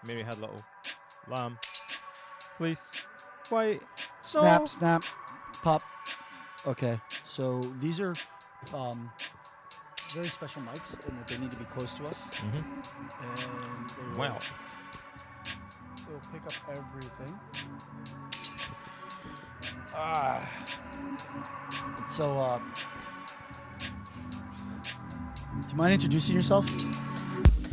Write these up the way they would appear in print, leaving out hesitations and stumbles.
Mary had little lamb. Please. White. Snap, No. snap, pop. Okay, so these are very special mics, and that they need to be close to us. Mm-hmm. And they Wow. will pick up everything. So, do you mind introducing yourself?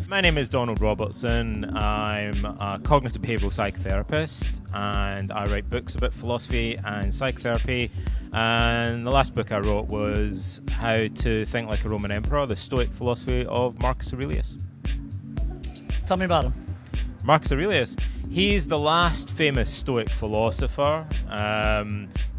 My name is Donald Robertson. I'm a cognitive behavioral psychotherapist, and I write books about philosophy and psychotherapy. And the last book I wrote was How to Think Like a Roman Emperor, the Stoic philosophy of Marcus Aurelius. Tell me about him. Marcus Aurelius, he's the last famous Stoic philosopher.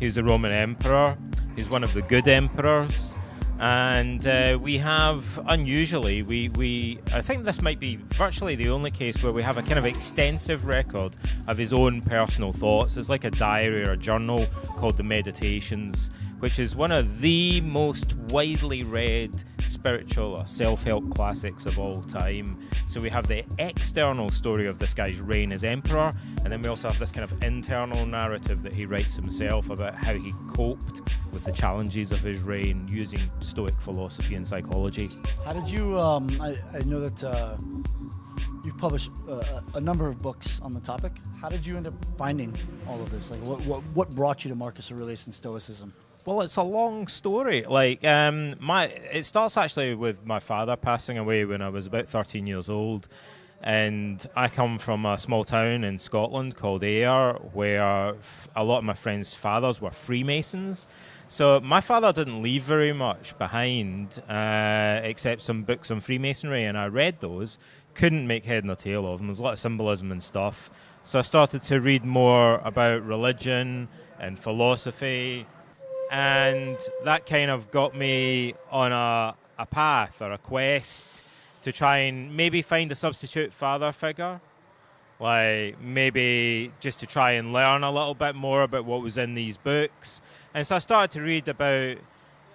He was a Roman emperor. He's one of the good emperors. And we have, unusually, I think this might be virtually the only case where we have a kind of extensive record of his own personal thoughts. It's like a diary or a journal called the Meditations, which is one of the most widely read spiritual or self-help classics of all time. So we have the external story of this guy's reign as emperor, and then we also have this kind of internal narrative that he writes himself about how he coped with the challenges of his reign using Stoic philosophy and psychology. How did you? I know that you've published a number of books on the topic. How did you end up finding all of this? Like, what brought you to Marcus Aurelius and Stoicism? Well, it's a long story. It starts actually with my father passing away when I was about 13 years old. And I come from a small town in Scotland called Ayr, where a lot of my friends' fathers were Freemasons. So my father didn't leave very much behind, except some books on Freemasonry, and I read those. Couldn't make head nor tail of them. There's a lot of symbolism and stuff. So I started to read more about religion and philosophy, and that kind of got me on a path or a quest to try and maybe find a substitute father figure, like maybe just to try and learn a little bit more about what was in these books. And so I started to read about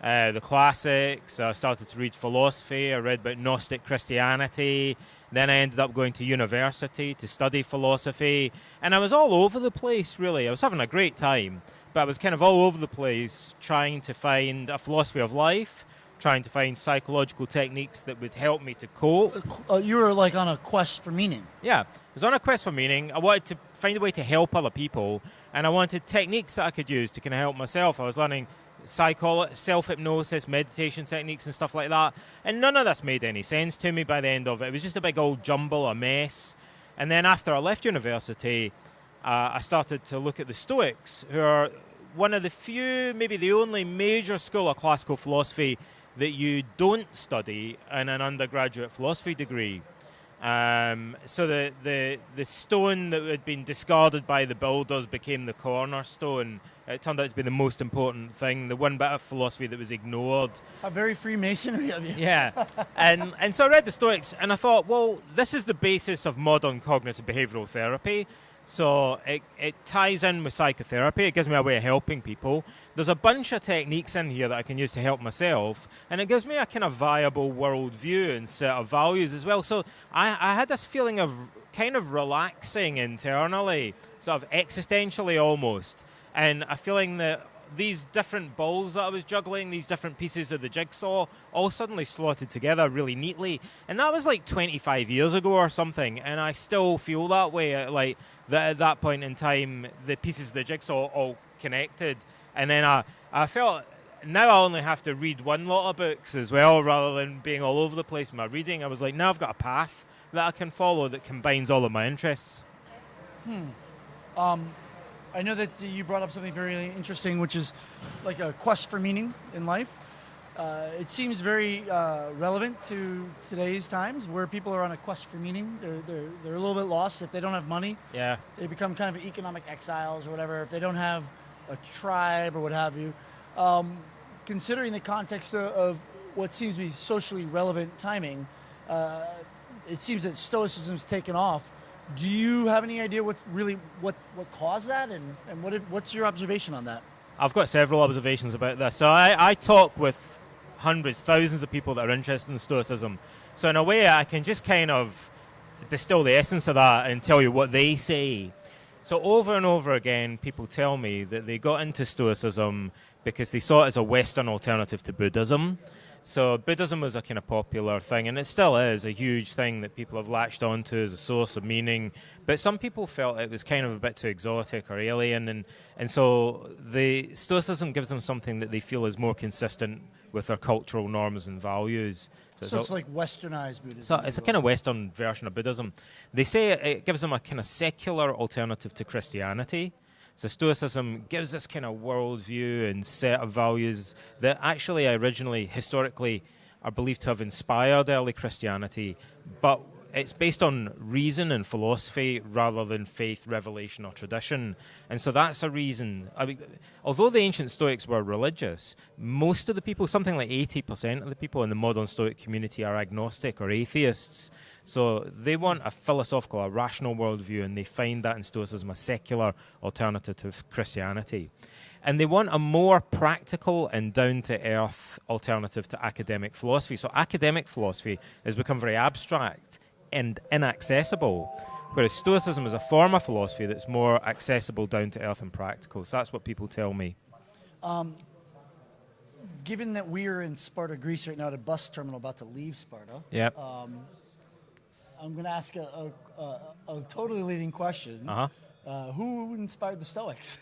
the classics. I started to read philosophy. I read about Gnostic Christianity. Then I ended up going to university to study philosophy. And I was all over the place, really. I was having a great time, but I was kind of all over the place trying to find a philosophy of life, trying to find psychological techniques that would help me to cope. You were like on a quest for meaning. Yeah, I was on a quest for meaning. I wanted to find a way to help other people, and I wanted techniques that I could use to kind of help myself. I was learning self-hypnosis, meditation techniques and stuff like that, and none of this made any sense to me by the end of it. It was just a big old jumble, a mess. And then after I left university, I started to look at the Stoics, who are one of the few, maybe the only major school of classical philosophy that you don't study in an undergraduate philosophy degree. So the stone that had been discarded by the builders became the cornerstone. It turned out to be the most important thing, the one bit of philosophy that was ignored. A very Freemasonry of you. Yeah. And so I read the Stoics, and I thought, well, this is the basis of modern cognitive behavioral therapy. So it ties in with psychotherapy. It gives me a way of helping people. There's a bunch of techniques in here that I can use to help myself, and it gives me a kind of viable worldview and set of values as well. So I had this feeling of kind of relaxing internally, sort of existentially almost, and a feeling that these different balls that I was juggling, these different pieces of the jigsaw, all suddenly slotted together really neatly. And that was like 25 years ago or something, and I still feel that way. Like that at that point in time, the pieces of the jigsaw all connected. And then I felt now I only have to read one lot of books as well, rather than being all over the place with my reading. I was like, now I've got a path that I can follow that combines all of my interests. I know that you brought up something very interesting, which is like a quest for meaning in life. It seems very relevant to today's times, where people are on a quest for meaning. They're a little bit lost. If they don't have money, Yeah. they become kind of economic exiles or whatever. If they don't have a tribe or what have you, considering the context of what seems to be socially relevant timing, it seems that Stoicism's taken off. Do you have any idea what caused that, and what's your observation on that? I've got several observations about this. So I talk with hundreds, thousands of people that are interested in Stoicism. So in a way, I can just kind of distill the essence of that and tell you what they say. So over and over again, people tell me that they got into Stoicism because they saw it as a Western alternative to Buddhism. So Buddhism was a kind of popular thing, and it still is a huge thing that people have latched onto as a source of meaning. But some people felt it was kind of a bit too exotic or alien, and so the Stoicism gives them something that they feel is more consistent with their cultural norms and values. So it's like westernized Buddhism. So it's a kind of Western version of Buddhism. They say it gives them a kind of secular alternative to Christianity. So Stoicism gives this kind of worldview and set of values that actually originally, historically, are believed to have inspired early Christianity, but it's based on reason and philosophy rather than faith, revelation, or tradition. And so that's a reason. I mean, although the ancient Stoics were religious, most of the people, something like 80% of the people in the modern Stoic community are agnostic or atheists. So they want a philosophical, a rational worldview, and they find that in Stoicism a secular alternative to Christianity. And they want a more practical and down-to-earth alternative to academic philosophy. So academic philosophy has become very abstract and inaccessible, whereas Stoicism is a form of philosophy that's more accessible, down-to-earth and practical. So that's what people tell me. Given that we're in Sparta, Greece right now at a bus terminal about to leave Sparta, Yep. I'm going to ask a totally leading question. Who inspired the Stoics?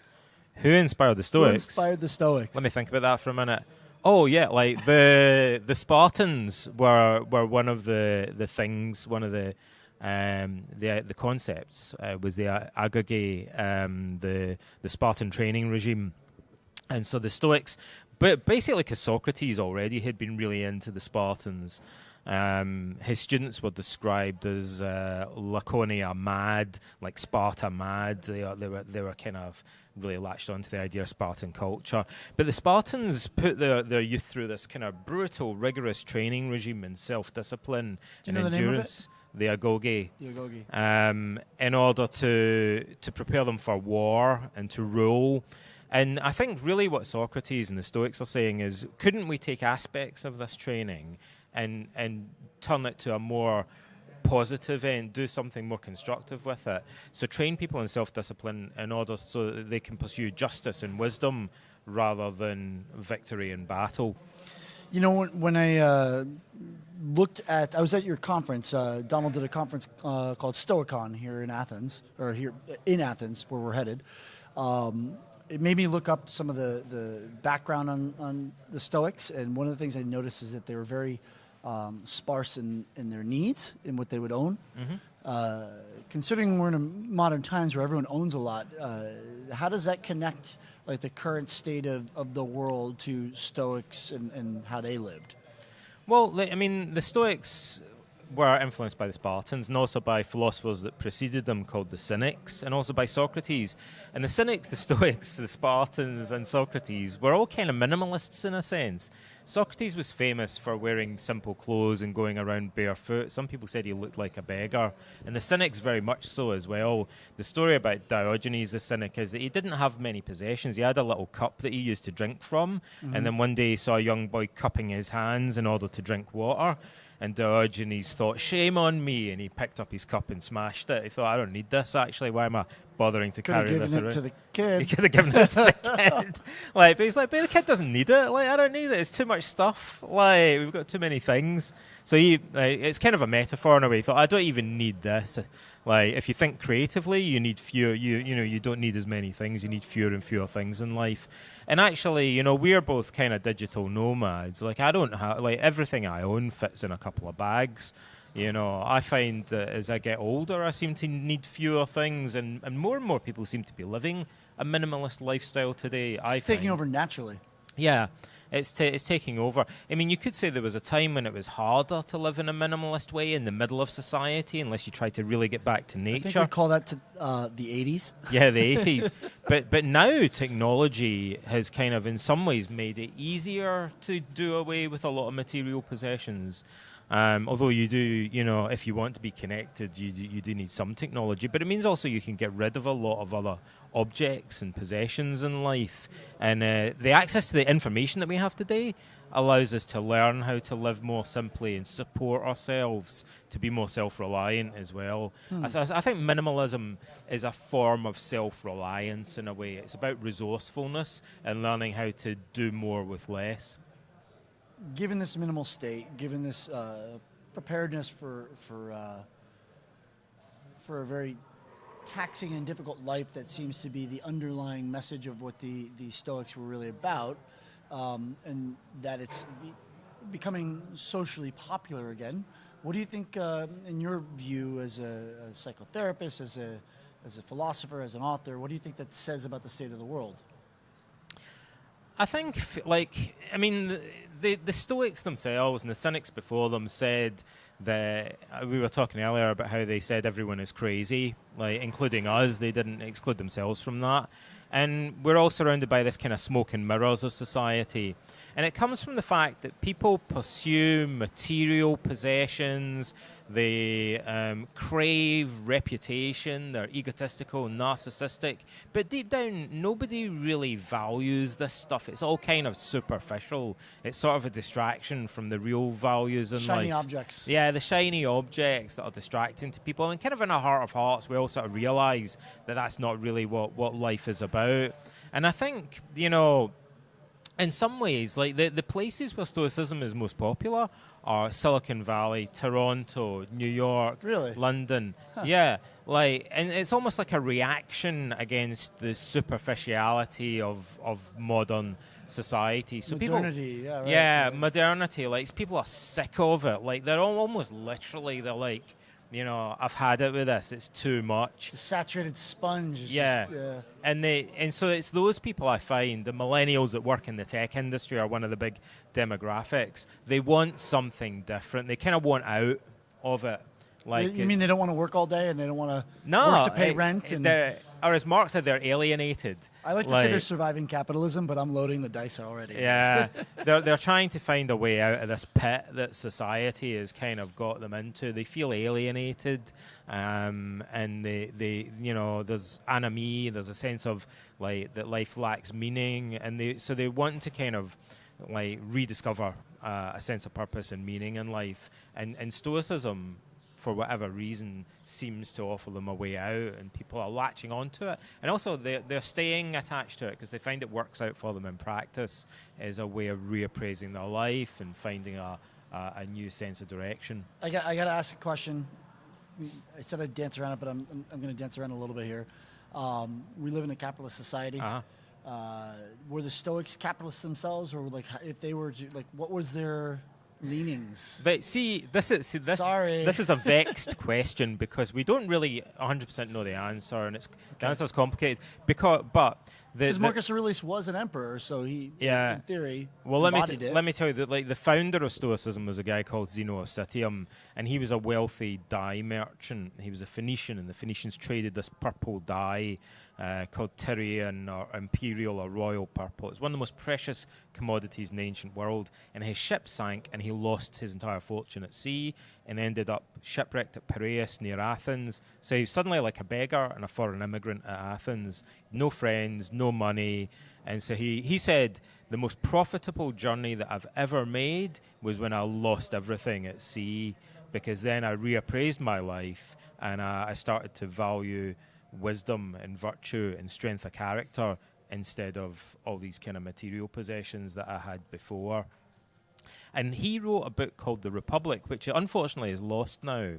Who inspired the Stoics? Who inspired the Stoics? Let me think about that for a minute. Oh yeah, like the Spartans were one of the things, one of the concepts was the agogé, the Spartan training regime, and so the Stoics, but basically because Socrates already had been really into the Spartans. His students were described as Laconia mad, like Sparta mad. They were kind of really latched onto the idea of Spartan culture. But the Spartans put their youth through this kind of brutal, rigorous training regime and self-discipline and endurance. The agoge. In order to prepare them for war and to rule. And I think really what Socrates and the Stoics are saying is, couldn't we take aspects of this training and turn it to a more positive end, do something more constructive with it? So train people in self-discipline in order so that they can pursue justice and wisdom rather than victory in battle. You know, when I looked at, I was at your conference. Donald did a conference called Stoicon here in Athens, where we're headed. It made me look up some of the background on the Stoics, and one of the things I noticed is that they were very sparse in their needs, in what they would own. Mm-hmm. Considering we're in modern times where everyone owns a lot, how does that connect, like, the current state of the world to Stoics and how they lived? Well, I mean, the Stoics were influenced by the Spartans and also by philosophers that preceded them called the Cynics, and also by Socrates. And the Cynics, the Stoics, the Spartans and Socrates were all kind of minimalists in a sense. Socrates was famous for wearing simple clothes and going around barefoot. Some people said he looked like a beggar. And the Cynics very much so as well. The story about Diogenes the Cynic is that he didn't have many possessions. He had a little cup that he used to drink from. Mm-hmm. And then one day he saw a young boy cupping his hands in order to drink water. And Diogenes thought, shame on me, and he picked up his cup and smashed it. He thought, I don't need this, actually. Why am I bothering to carry this around? Could have given it to the kid. He could have given it to the kid. But he's like, but the kid doesn't need it. Like, I don't need it. It's too much stuff. Like, we've got too many things. So it's kind of a metaphor in a way. He thought, I don't even need this. Like, if you think creatively, you need fewer. You don't need as many things. You need fewer and fewer things in life. And actually, we're both kind of digital nomads. Like, I don't have, like, everything I own fits in a couple of bags. I find that as I get older, I seem to need fewer things, and more people seem to be living a minimalist lifestyle today. It's taking over naturally. Yeah, it's taking over. I mean, you could say there was a time when it was harder to live in a minimalist way in the middle of society, unless you tried to really get back to nature. I think we call that the 80s. Yeah, the 80s. But now technology has kind of, in some ways, made it easier to do away with a lot of material possessions. Although you do, if you want to be connected, you do need some technology. But it means also you can get rid of a lot of other objects and possessions in life. And the access to the information that we have today, allows us to learn how to live more simply and support ourselves to be more self-reliant as well. I think minimalism is a form of self-reliance in a way. It's about resourcefulness and learning how to do more with less. Given this minimal state, given this preparedness for a very taxing and difficult life that seems to be the underlying message of what the Stoics were really about, and that it's becoming socially popular again. What do you think, in your view, as a psychotherapist, as a philosopher, as an author, what do you think that says about the state of the world? I think, the Stoics themselves and the Cynics before them said that, we were talking earlier about how they said everyone is crazy, like including us. They didn't exclude themselves from that. And we're all surrounded by this kind of smoke and mirrors of society. And it comes from the fact that people pursue material possessions, they crave reputation, they're egotistical, narcissistic. But deep down, nobody really values this stuff. It's all kind of superficial. It's sort of a distraction from the real values in life. Shiny objects. Yeah, the shiny objects that are distracting to people. And kind of in our heart of hearts, we all sort of realise that that's not really what life is about. And I think, in some ways, like the places where Stoicism is most popular are Silicon Valley, Toronto, New York, really? London. Huh. Yeah, and it's almost like a reaction against the superficiality of modern society. So modernity, people, yeah, right. Modernity. Like people are sick of it. Like they're almost literally, they're like, I've had it with this. It's too much. It's a saturated sponge. Yeah. And so it's those people I find, the millennials that work in the tech industry are one of the big demographics. They want something different. They kind of want out of it. Like, you mean they don't want to work all day and they don't want to work to pay rent? Or as Marx said, they're alienated. I like to say they're surviving capitalism, but I'm loading the dice already. Yeah, they're trying to find a way out of this pit that society has kind of got them into. They feel alienated, and they there's ennui. There's a sense of that life lacks meaning, and they want to kind of rediscover a sense of purpose and meaning in life. And Stoicism, for whatever reason, seems to offer them a way out, and people are latching onto it. And also, they're staying attached to it because they find it works out for them in practice as a way of reappraising their life and finding a new sense of direction. I got to ask a question. I said I'd dance around it, but I'm going to dance around a little bit here. We live in a capitalist society. Uh-huh. Were the Stoics capitalists themselves, or if they were what was their leanings? But see, this is a vexed question because we don't really 100% know the answer, and the answer is complicated. Because Marcus Aurelius was an emperor, so he, in theory, embodied it. Let me tell you that the founder of Stoicism was a guy called Zeno of Citium, and he was a wealthy dye merchant. He was a Phoenician, and the Phoenicians traded this purple dye called Tyrian or imperial or royal purple. It's one of the most precious commodities in the ancient world, and his ship sank, and he lost his entire fortune at sea and ended up shipwrecked at Piraeus near Athens. So he was suddenly like a beggar and a foreign immigrant at Athens. No friends, no money. And so he said, the most profitable journey that I've ever made was when I lost everything at sea, because then I reappraised my life and I started to value wisdom and virtue and strength of character instead of all these kind of material possessions that I had before. And he wrote a book called The Republic, which unfortunately is lost now,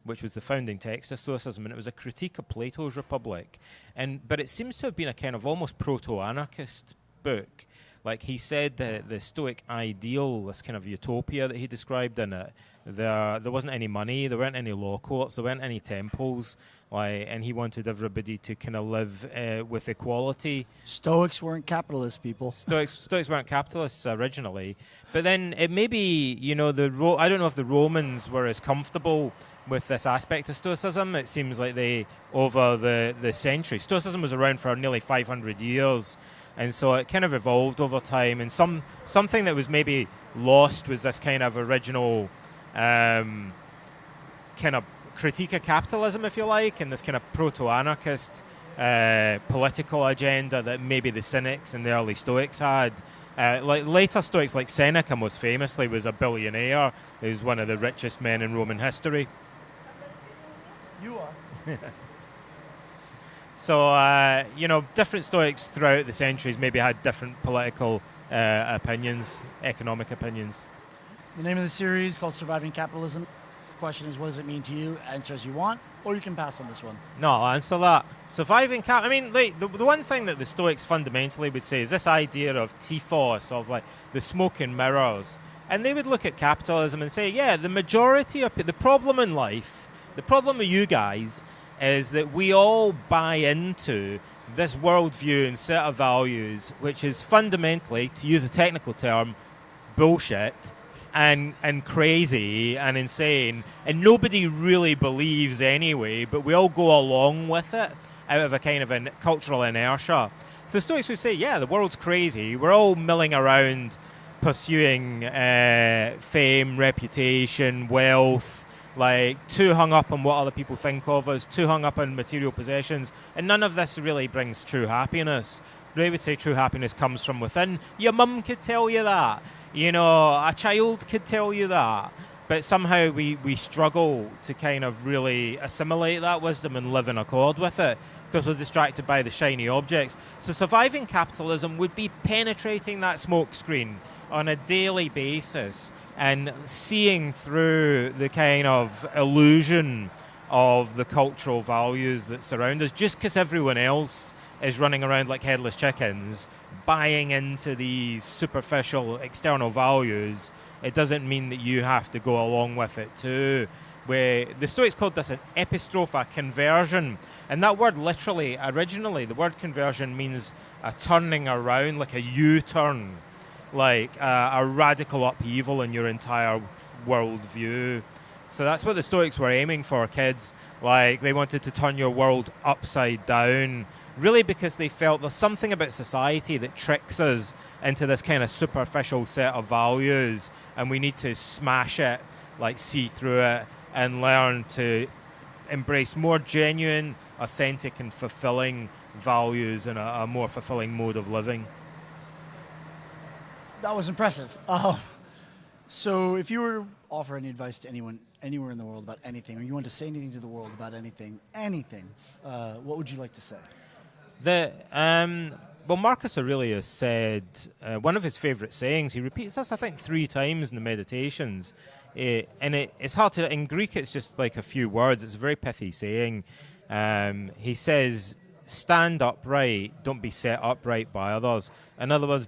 which was the founding text of Stoicism, and it was a critique of Plato's Republic. But it seems to have been a kind of almost proto-anarchist book. Like he said, the Stoic ideal, this kind of utopia that he described in it, there wasn't any money, there weren't any law courts, there weren't any temples, and he wanted everybody to kind of live with equality. Stoics weren't capitalist people. Stoics weren't capitalists originally, but then it may be, I don't know if the Romans were as comfortable with this aspect of Stoicism. It seems like over the centuries, Stoicism was around for nearly 500 years. And so it kind of evolved over time, and something that was maybe lost was this kind of original kind of critique of capitalism, if you like, and this kind of proto-anarchist political agenda that maybe the Cynics and the early Stoics had. Like later Stoics, like Seneca, most famously, was a billionaire. He was one of the richest men in Roman history. You are. So, different Stoics throughout the centuries maybe had different political opinions, economic opinions. The name of the series called Surviving Capitalism. The question is, what does it mean to you? Answer as you want, or you can pass on this one. No, I'll answer that. Surviving cap. I mean, like, the one thing that the Stoics fundamentally would say is this idea of typhos, of like the smoke and mirrors. And they would look at capitalism and say, yeah, the majority of the problem in life, the problem with you guys is that we all buy into this worldview and set of values, which is fundamentally, to use a technical term, bullshit and crazy and insane, and nobody really believes anyway, but we all go along with it out of a kind of a cultural inertia. So the Stoics would say, yeah, the world's crazy. We're all milling around pursuing fame, reputation, wealth, like too hung up on what other people think of us, too hung up on material possessions, and none of this really brings true happiness. They would say true happiness comes from within. Your mum could tell you that. A child could tell you that. But somehow we struggle to kind of really assimilate that wisdom and live in accord with it because we're distracted by the shiny objects. So surviving capitalism would be penetrating that smoke screen on a daily basis and seeing through the kind of illusion of the cultural values that surround us just because everyone else is running around like headless chickens, buying into these superficial external values. It doesn't mean that you have to go along with it too. Where the Stoics called this an epistrophe, conversion. And that word literally, originally, the word conversion means a turning around, like a U-turn, like a radical upheaval in your entire worldview. So that's what the Stoics were aiming for, kids. Like, they wanted to turn your world upside down, really because they felt there's something about society that tricks us into this kind of superficial set of values, and we need to smash it, like see through it, and learn to embrace more genuine, authentic, and fulfilling values and a more fulfilling mode of living. That was impressive. So if you were to offer any advice to anyone anywhere in the world about anything, or you want to say anything to the world about anything, what would you like to say? Well, Marcus Aurelius said, one of his favourite sayings, he repeats this, I think, 3 times in the Meditations, and it's hard to, in Greek it's just like a few words, it's a very pithy saying. He says, stand upright, don't be set upright by others. In other words,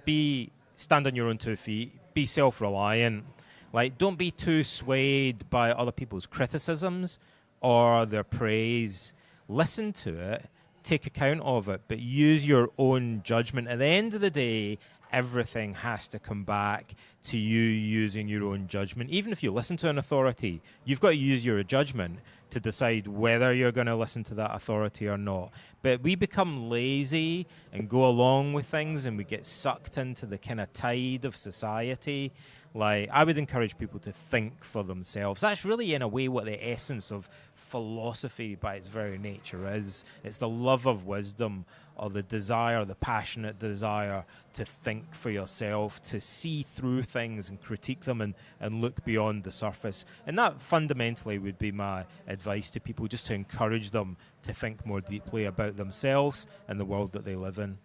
stand on your own 2 feet, be self-reliant. Like, don't be too swayed by other people's criticisms or their praise. Listen to it, take account of it, but use your own judgment. At the end of the day, everything has to come back to you using your own judgment. Even if you listen to an authority, you've got to use your judgment to decide whether you're going to listen to that authority or not. But we become lazy and go along with things, and we get sucked into the kind of tide of society. Like, I would encourage people to think for themselves. That's really, in a way, what the essence of philosophy by its very nature is. It's the love of wisdom, or the desire, the passionate desire to think for yourself, to see through things and critique them and look beyond the surface. And that fundamentally would be my advice to people, just to encourage them to think more deeply about themselves and the world that they live in.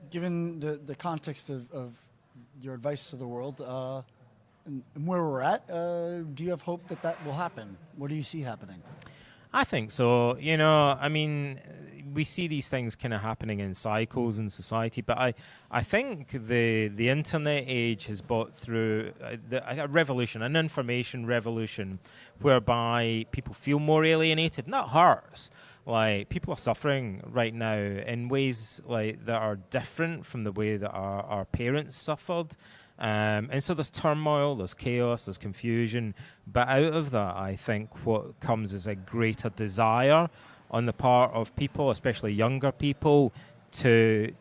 Given the context of your advice to the world, and where we're at, do you have hope that will happen? What do you see happening? I think so. I mean, we see these things kind of happening in cycles in society, but I think the internet age has brought through a revolution, an information revolution, whereby people feel more alienated. And that hurts. Like, people are suffering right now in ways like that are different from the way that our parents suffered. And so there's turmoil, there's chaos, there's confusion. But out of that, I think what comes is a greater desire on the part of people, especially younger people, to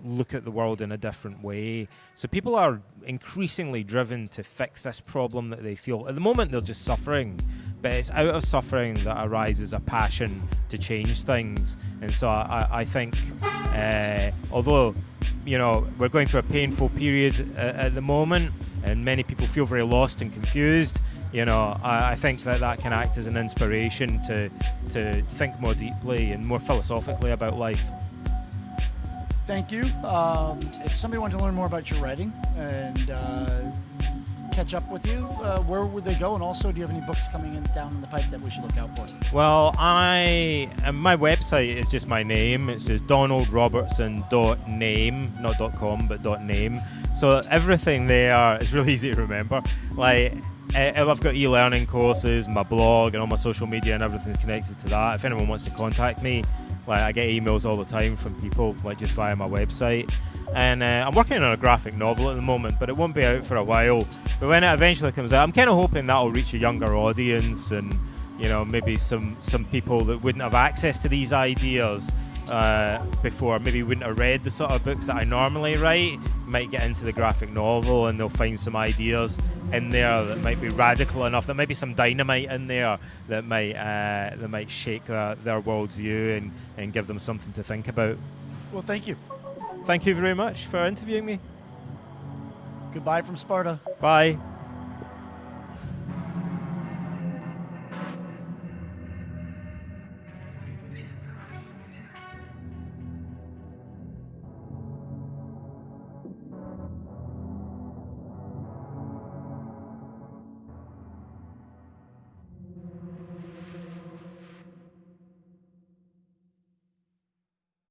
look at the world in a different way. So people are increasingly driven to fix this problem that they feel. At the moment, they're just suffering. but it's out of suffering that arises a passion to change things. And so I think, although we're going through a painful period at the moment, and many people feel very lost and confused, I think that can act as an inspiration to think more deeply and more philosophically about life. Thank you. If somebody wanted to learn more about your writing and catch up with you, where would they go? And also, do you have any books coming down the pipe that we should look out for? Well, my website is just my name. It's just donaldrobertson.name, not .com, but .name. So everything there is really easy to remember. Like, I've got e-learning courses, my blog, and all my social media, and everything's connected to that. If anyone wants to contact me, like, I get emails all the time from people, like, just via my website. And I'm working on a graphic novel at the moment, but it won't be out for a while. But when it eventually comes out, I'm kind of hoping that'll reach a younger audience, and maybe some people that wouldn't have access to these ideas before, maybe wouldn't have read the sort of books that I normally write, might get into the graphic novel, and they'll find some ideas in there that might be radical enough. There might be some dynamite in there that might shake their worldview and give them something to think about. Well, thank you. Thank you very much for interviewing me. Goodbye from Sparta. Bye.